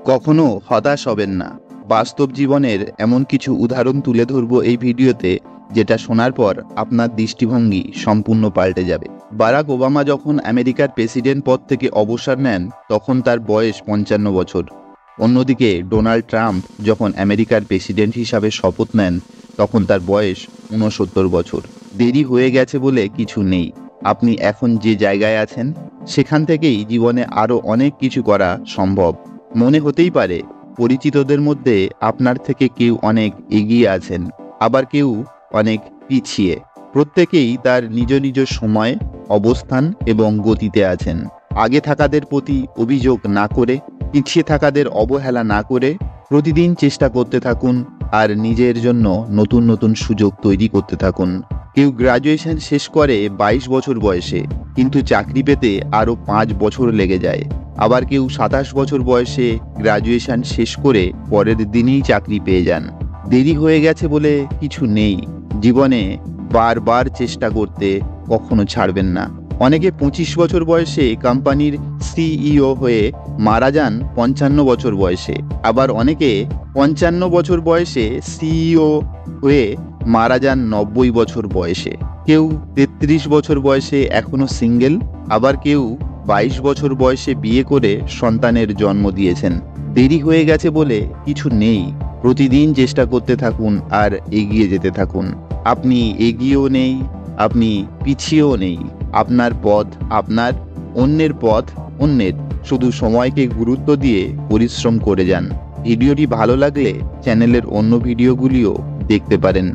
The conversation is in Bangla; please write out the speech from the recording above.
কখনো হতাশ হবেন না। বাস্তব জীবনের এমন কিছু উদাহরণ তুলে ধরব এই ভিডিওতে, যেটা শোনার পর আপনার দৃষ্টিভঙ্গি সম্পূর্ণ পাল্টে যাবে। বারাক ওবামা যখন আমেরিকার প্রেসিডেন্ট পদ থেকে অবসর নেন, তখন তার বয়স 55 বছর। অন্যদিকে ডোনাল্ড ট্রাম্প যখন আমেরিকার প্রেসিডেন্ট হিসাবে শপথ নেন, তখন তার বয়স 69 বছর। দেরি হয়ে গেছে বলে কিছু নেই। আপনি এখন যে জায়গায় আছেন, সেখান থেকেই জীবনে আরও অনেক কিছু করা সম্ভব। মনে হতেই পারে পরিচিতদের মধ্যে আপনার থেকে কেউ অনেক এগিয়ে আছেন, আবার কেউ অনেক পিছিয়ে। প্রত্যেকেই তার নিজ নিজ সময়, অবস্থান এবং গতিতে আছেন। আগে থাকাদের প্রতি অভিযোগ না করে, পিছিয়ে থাকাদের অবহেলা না করে প্রতিদিন চেষ্টা করতে থাকুন আর নিজের জন্য নতুন নতুন সুযোগ তৈরি করতে থাকুন। কেউ গ্রাজুয়েশন শেষ করে 22 বছর বয়সে, কিন্তু চাকরি পেতে আরও 5 বছর লেগে যায়। আবার কেউ 27 বছর বয়সে গ্রাজুয়েশন শেষ করে পরের দিনেই চাকরি পেয়ে যান। দেরি হয়ে গেছে বলে কিছু নেই। জীবনে বারবার চেষ্টা করতে কখনো ছাড়বেন না। অনেকে 25 বছর বয়সে কোম্পানির সিইও হয়ে মারা যান 55 বছর বয়সে। আবার অনেকে 55 বছর বয়সে সিইও হয়ে মারা যান 90 বছর বয়সে। কেউ 33 বছর বয়সে এখনো সিঙ্গেল, আবার কেউ 22 বছর বয়সে বিয়ে করে সন্তানের জন্ম দিয়েছেন। দেরি হয়ে গেছে বলে কিছু নেই। প্রতিদিন চেষ্টা করতে থাকুন আর এগিয়ে যেতে থাকুন। আপনি এগিয়েও নেই, আপনি পিছিয়েও নেই। আপনার পথ আপনার, অন্যের পথ অন্যের। শুধু সময়কে গুরুত্ব দিয়ে পরিশ্রম করে যান। ভিডিওটি ভালো লাগলে চ্যানেলের অন্য ভিডিওগুলিও দেখতে পারেন।